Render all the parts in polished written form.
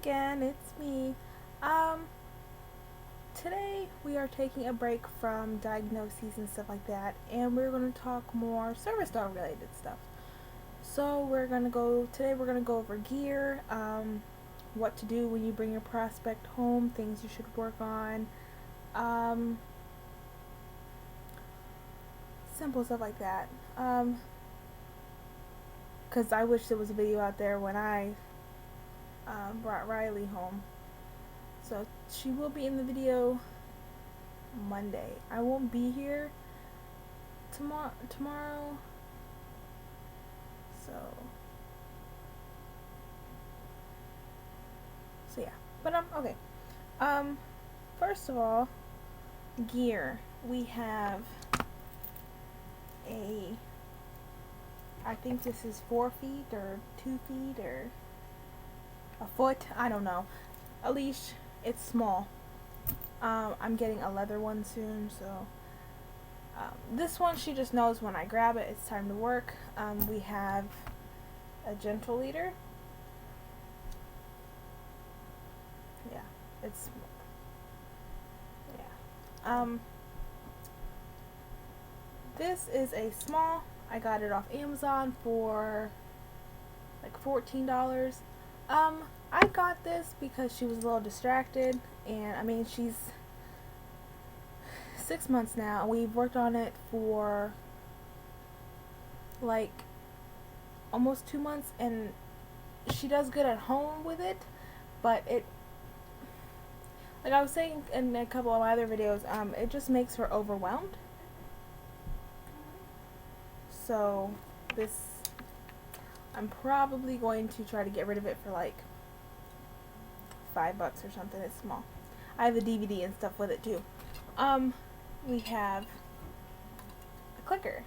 again, it's me. Um, Today we are taking a break from diagnoses and stuff like that, and we're going to talk more service dog related stuff. So we're gonna go over gear, what to do when you bring your prospect home, things you should work on, um, simple stuff like that. Cause I wish there was a video out there when I brought Riley home. So she will be in the video Monday. I won't be here tomorrow. So yeah. But okay. Um First of all, gear. We have a I think this is 4 feet or 2 feet or a foot. I don't know. A leash. It's small. I'm getting a leather one soon, so this one she just knows when I grab it, it's time to work. We have a gentle leader. Yeah, it's yeah. This is a small. I got it off Amazon for like $14. I got this because she was a little distracted, and I mean she's 6 months now, and we've worked on it for like almost 2 months, and she does good at home with it, but it, like I was saying in a couple of my other videos, it just makes her overwhelmed. So this, I'm probably going to try to get rid of it for like $5 or something. It's small. I have the DVD and stuff with it too. We have a clicker.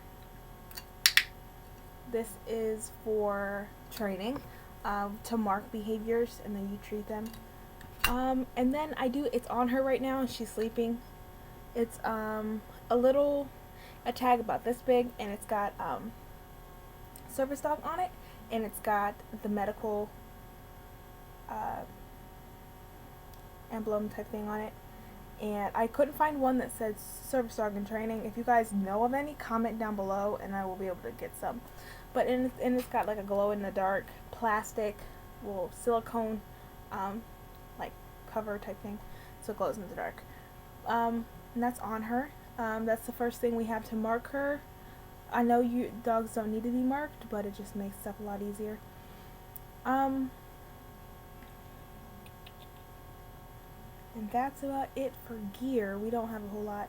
This is for training, to mark behaviors, and then you treat them. And then it's on her right now and she's sleeping. It's a tag about this big, and it's got service dog on it, and it's got the medical emblem type thing on it. And I couldn't find one that said service dog in training. If you guys know of any, comment down below and I will be able to get some. But it's got like a glow in the dark plastic, well, silicone like cover type thing, so it glows in the dark. And that's on her. That's the first thing we have to mark her. I know dogs don't need to be marked, but it just makes stuff a lot easier. And that's about it for gear. We don't have a whole lot.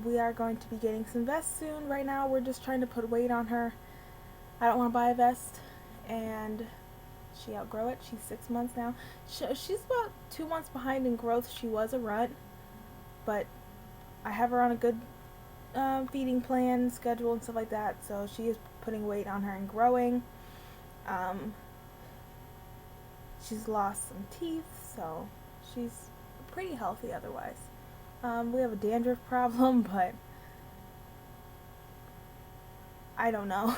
We are going to be getting some vests soon. Right now we're just trying to put weight on her. I don't want to buy a vest, and she outgrow it. She's 6 months now. She's about 2 months behind in growth. She was a runt, but I have her on a good feeding plan, schedule, and stuff like that, so she is putting weight on her and growing. She's lost some teeth, so she's pretty healthy otherwise. We have a dandruff problem, but I don't know.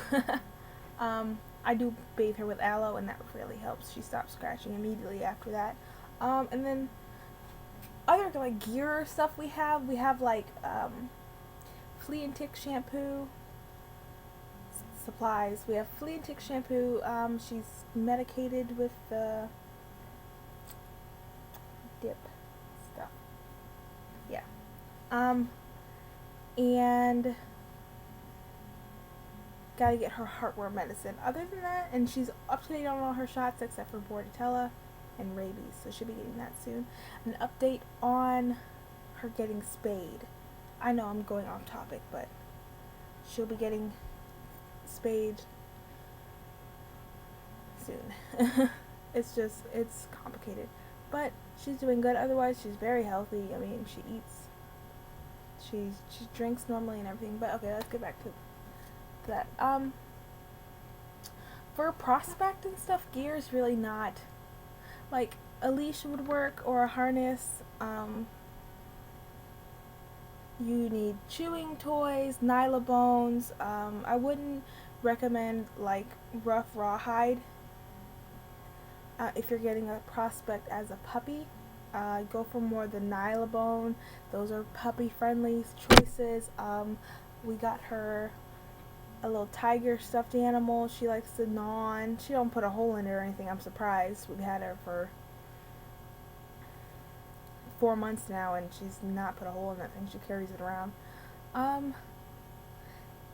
I do bathe her with aloe, and that really helps. She stops scratching immediately after that. And then other like gear stuff we have like flea and tick shampoo supplies. We have flea and tick shampoo. She's medicated with the dip stuff. Yeah. And gotta get her heartworm medicine. Other than that, and she's up to date on all her shots except for Bordetella and rabies, so she'll be getting that soon. An update on her getting spayed. I know I'm going off topic, but she'll be getting spayed soon. It's complicated, but she's doing good. Otherwise, she's very healthy. I mean, she eats, she drinks normally and everything. But okay, let's get back to that. For prospect and stuff, gear is really not, like a leash would work or a harness. You need chewing toys, Nylabones. I wouldn't recommend like rough rawhide. if you're getting a prospect as a puppy, go for more the Nylabone. Those are puppy friendly choices. We got her a little tiger stuffed animal. She likes to gnaw on. She don't put a hole in it or anything. I'm surprised. We've had her for 4 months now, and she's not put a hole in that thing. She carries it around.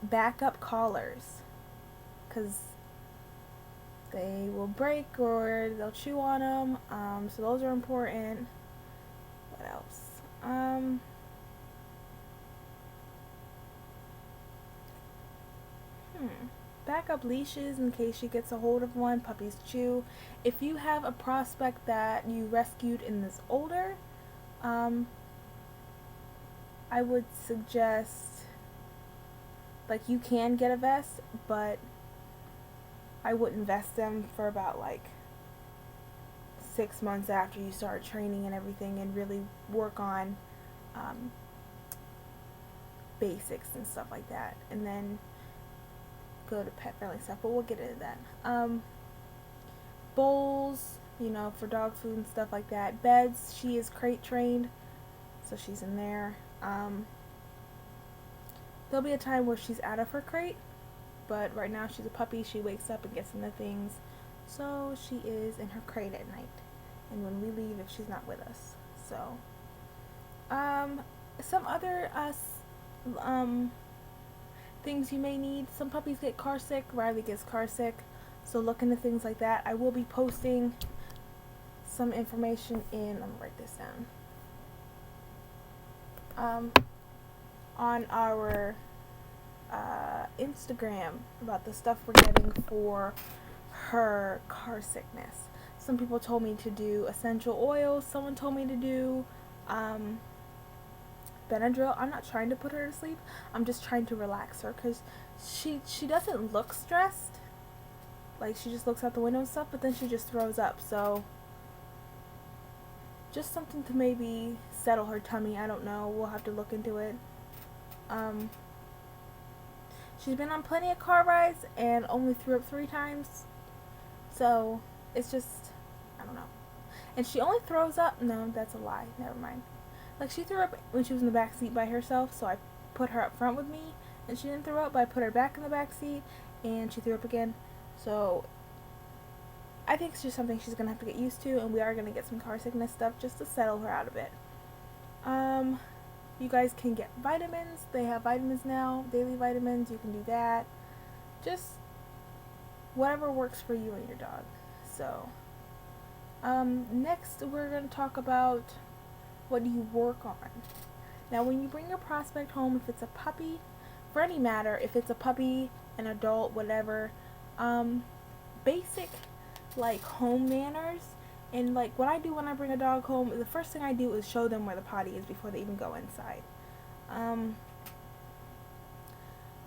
Backup collars, because they will break or they'll chew on them. So those are important. What else? Backup leashes in case she gets a hold of one. Puppies chew. If you have a prospect that you rescued and is older, I would suggest, like, you can get a vest, but I wouldn't vest them for about like 6 months after you start training and everything, and really work on basics and stuff like that, and then go to pet friendly stuff. But we'll get into that. Bowls, for dog food and stuff like that. Beds, she is crate trained, so she's in there. There'll be a time where she's out of her crate, but right now she's a puppy. She wakes up and gets into things, so she is in her crate at night, and when we leave, if she's not with us. So some other things you may need. Some puppies get car sick. Riley gets car sick, so look into things like that. I will be posting some information in, let me write this down, on our Instagram about the stuff we're getting for her car sickness. Some people told me to do essential oils. Someone told me to do Benadryl. I'm not trying to put her to sleep. I'm just trying to relax her, because she doesn't look stressed. Like, she just looks out the window and stuff, but then she just throws up. So just something to maybe settle her tummy. I don't know. We'll have to look into it. She's been on plenty of car rides and only threw up 3 times. So it's just, I don't know. And she only throws up. No, that's a lie. Never mind. Like, she threw up when she was in the back seat by herself, so I put her up front with me, and she didn't throw up, but I put her back in the back seat, and she threw up again. So I think it's just something she's gonna have to get used to, and we are gonna get some car sickness stuff just to settle her out a bit. You guys can get vitamins. They have vitamins now, daily vitamins. You can do that. Just whatever works for you and your dog. So next we're gonna talk about, what do you work on? Now, when you bring your prospect home, if it's a puppy, for any matter, if it's a puppy, an adult, whatever, basic, like, home manners, and, like, what I do when I bring a dog home, the first thing I do is show them where the potty is before they even go inside.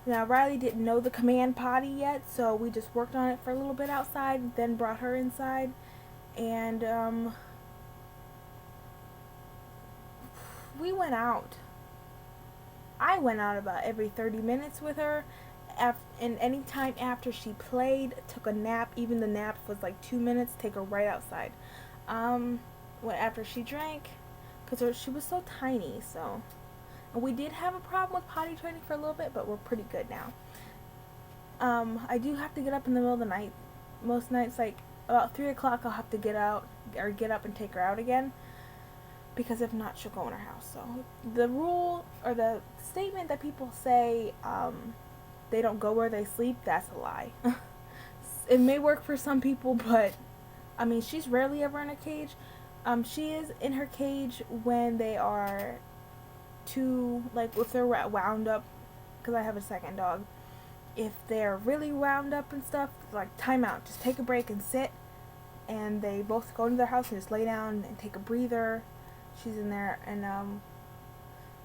Now, Riley didn't know the command potty yet, so we just worked on it for a little bit outside, then brought her inside, and, we went out. I went out about every 30 minutes with her, and any time after she played, took a nap. Even the nap was like 2 minutes. Take her right outside. After she drank, because she was so tiny. So, and we did have a problem with potty training for a little bit, but we're pretty good now. I do have to get up in the middle of the night. Most nights, like about 3 o'clock, I'll have to get up and take her out again, because if not, she'll go in her house. So the rule, or the statement that people say, they don't go where they sleep, that's a lie. It may work for some people, but I mean, she's rarely ever in a cage. She is in her cage when they are like, if they're wound up, because I have a second dog. If they're really wound up and stuff, like, time out, just take a break and sit, and they both go into their house and just lay down and take a breather. She's in there, and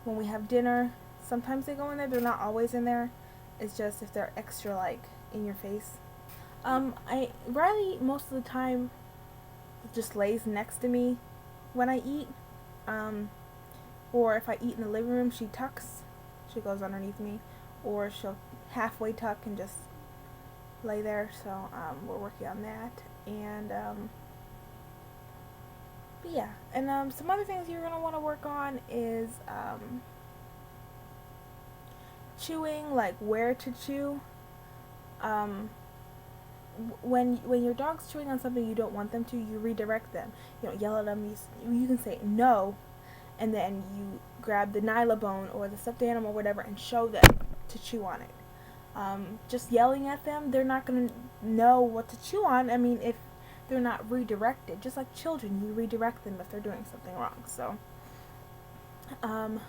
when we have dinner, sometimes they go in there. They're not always in there. It's just if they're extra, like, in your face. Riley, most of the time, just lays next to me when I eat. Or if I eat in the living room, she tucks. She goes underneath me. Or she'll halfway tuck and just lay there. So, we're working on that. And, But yeah, and some other things you're gonna want to work on is chewing, like where to chew. Um, when your dog's chewing on something you don't want them to, you redirect them. You don't yell at them. You can say no, and then you grab the Nylabone or the stuffed animal or whatever and show them to chew on it. Just yelling at them, they're not going to know what to chew on. I mean, if they're not redirected, just like children, you redirect them if they're doing something wrong. So, um,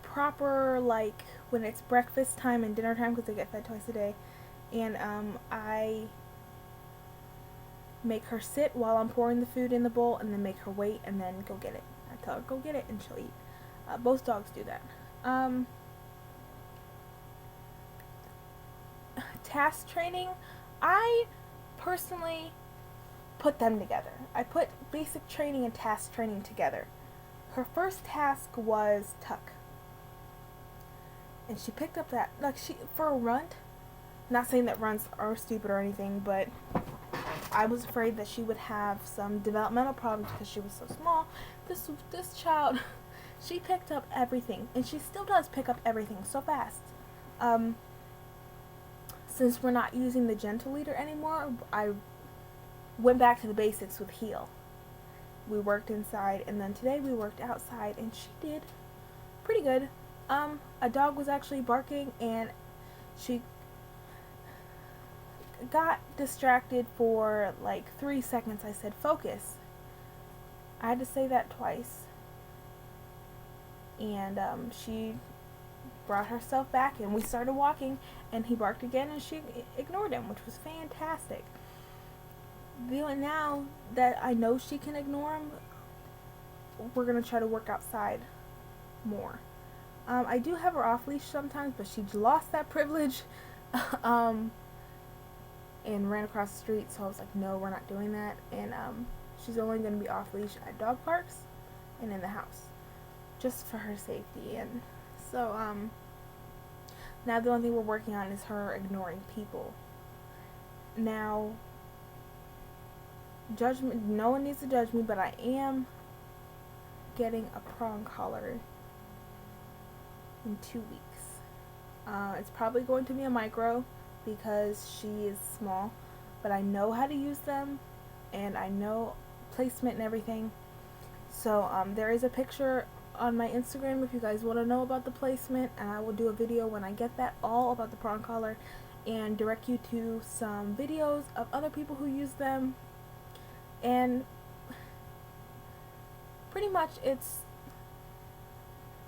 proper, like when it's breakfast time and dinner time, because they get fed twice a day, and I make her sit while I'm pouring the food in the bowl, and then make her wait, and then go get it. I tell her go get it, and she'll eat. Both dogs do that. Task training, I personally put them together. I put basic training and task training together. Her first task was tuck, and she picked up that, like, she, for a runt, not saying that runts are stupid or anything, but I was afraid that she would have some developmental problems because she was so small. This child, she picked up everything, and she still does pick up everything so fast. Since we're not using the gentle leader anymore, I went back to the basics with heel. We worked inside, and then today we worked outside, and she did pretty good. A dog was actually barking, and she got distracted for like 3 seconds. I said, focus. I had to say that twice. And she brought herself back, and we started walking, and he barked again, and she ignored him, which was fantastic. Now that I know she can ignore him, we're going to try to work outside more. I do have her off leash sometimes, but she lost that privilege and ran across the street, so I was like, no, we're not doing that. And she's only going to be off leash at dog parks and in the house, just for her safety. And so now the only thing we're working on is her ignoring people. Now, judgment, no one needs to judge me, but I am getting a prong collar in 2 weeks. It's probably going to be a micro because she is small, but I know how to use them, and I know placement and everything. So there is a picture on my Instagram if you guys want to know about the placement, and I will do a video when I get that, all about the prong collar, and direct you to some videos of other people who use them. And pretty much it's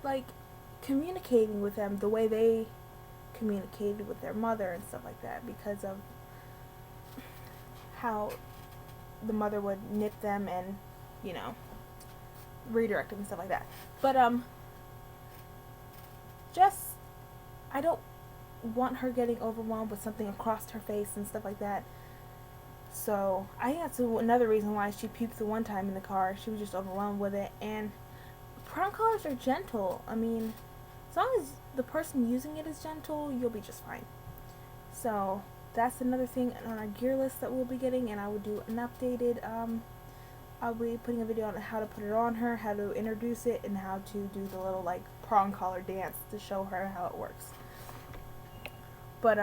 like communicating with them the way they communicated with their mother and stuff like that, because of how the mother would nip them and, you know, redirect them and stuff like that. But just, I don't want her getting overwhelmed with something across her face and stuff like that. So I think that's another reason why she puked the one time in the car. She was just overwhelmed with it. And prong collars are gentle. I mean, as long as the person using it is gentle, you'll be just fine. So that's another thing on our gear list that we'll be getting, and I will do an updated, I'll be putting a video on how to put it on her, how to introduce it, and how to do the little, like, prong collar dance to show her how it works. But,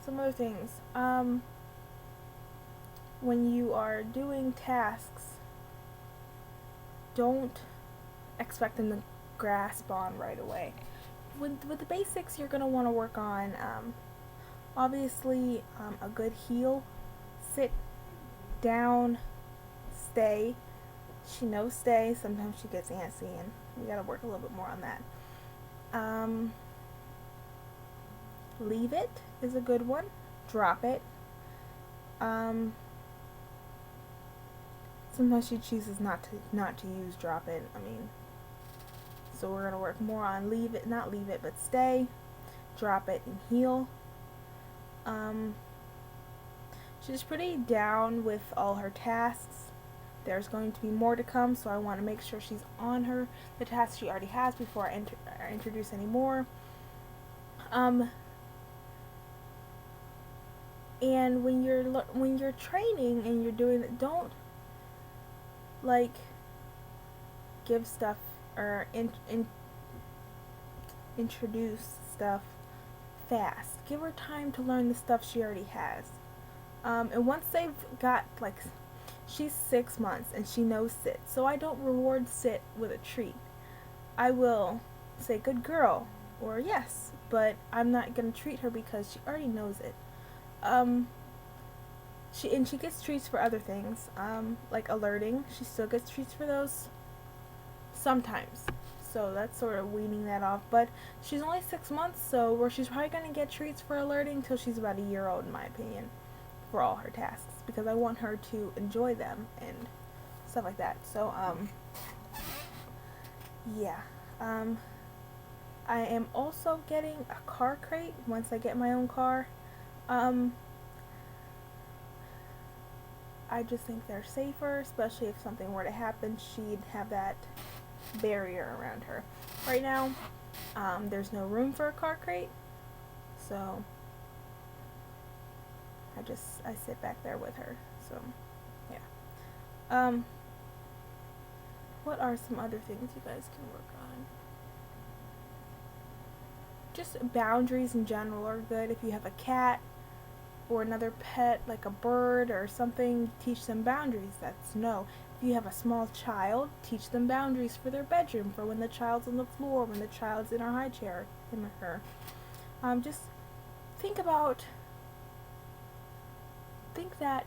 some other things. When you are doing tasks, don't expect them to grasp on right away. With the basics, you're going to want to work on, obviously, a good heel, sit, down, stay. She knows stay. Sometimes she gets antsy, and we got to work a little bit more on that. Leave it is a good one. Drop it. Sometimes she chooses not to use drop it. I mean, so we're gonna work more on leave it, not leave it, but stay, drop it, and heel. She's pretty down with all her tasks. There's going to be more to come, so I want to make sure she's on the tasks she already has before I introduce any more. And when you're training and you're doing it, don't like give stuff or introduce stuff fast. Give her time to learn the stuff she already has. And once they've got, like, she's 6 months and she knows sit, so I don't reward sit with a treat. I will say good girl or yes, but I'm not gonna treat her because she already knows it. She gets treats for other things, like alerting. She still gets treats for those sometimes. So that's sort of weaning that off. But she's only 6 months, so where she's probably gonna get treats for alerting till she's about a year old, in my opinion, for all her tasks, because I want her to enjoy them and stuff like that. So yeah. I am also getting a car crate once I get my own car. I just think they're safer, especially if something were to happen, she'd have that barrier around her. Right now, there's no room for a car crate, so I sit back there with her. So yeah. What are some other things you guys can work on? Just boundaries in general are good. If you have a cat or another pet like a bird or something, teach them boundaries. That's no. If you have a small child, teach them boundaries for their bedroom, for when the child's on the floor, when the child's in her high chair, him or her. Just think that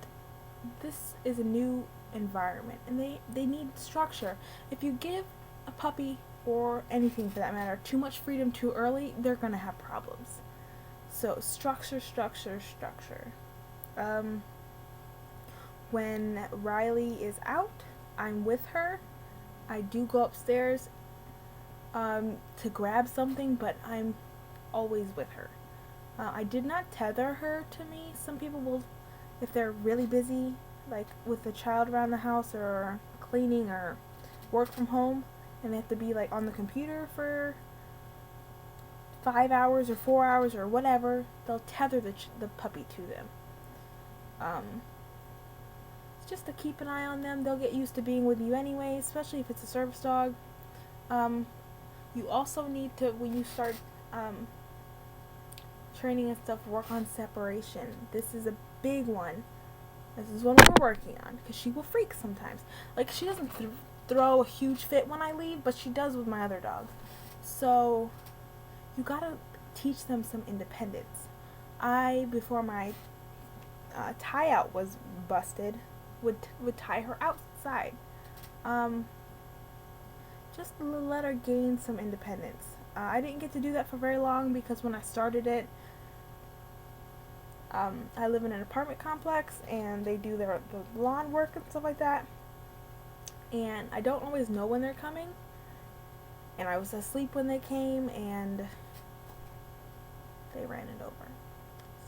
this is a new environment and they need structure. If you give a puppy, or anything for that matter, too much freedom too early, they're gonna have problems. So structure. When Riley is out, I'm with her. I do go upstairs to grab something, but I'm always with her. I did not tether her to me. Some people will, if they're really busy, like with the child around the house or cleaning or work from home, and they have to be like on the computer for 5 hours or 4 hours or whatever, they'll tether the puppy to them. It's just to keep an eye on them. They'll get used to being with you anyway, especially if it's a service dog. You also need to, when you start training and stuff, work on separation. This is a big one. This is one we're working on, because she will freak sometimes. Like, she doesn't throw a huge fit when I leave, but she does with my other dog. So you gotta teach them some independence. Before my tie out was busted, would tie her outside. Just let her gain some independence. I didn't get to do that for very long, because when I started it, I live in an apartment complex and they do the lawn work and stuff like that, and I don't always know when they're coming, and I was asleep when they came and they ran it over.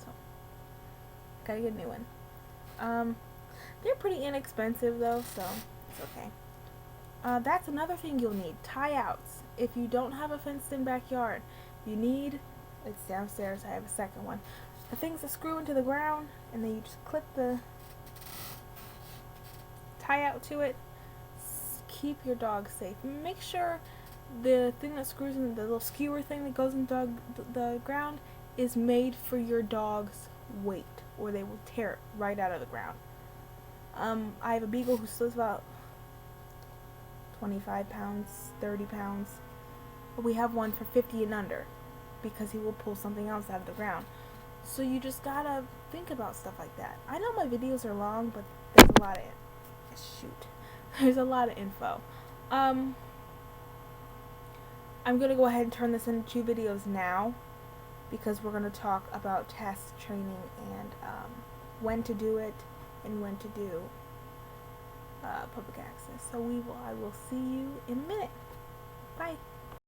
So gotta get a new one. They're pretty inexpensive though, so it's okay. That's another thing you'll need, tie outs. If you don't have a fenced in backyard, you need, it's downstairs, I have a second one, the things that screw into the ground, and then you just clip the tie out to it. Keep your dog safe. Make sure the thing that screws in, the little skewer thing that goes into the ground, is made for your dog's weight, or they will tear it right out of the ground. I have a beagle who still about 25 pounds, 30 pounds. But we have one for 50 and under, because he will pull something else out of the ground. So you just gotta think about stuff like that. I know my videos are long, but there's a lot of there's a lot of info. I'm gonna go ahead and turn this into 2 videos now, because we're gonna talk about task training and when to do it and when to do public access. So I will see you in a minute. Bye.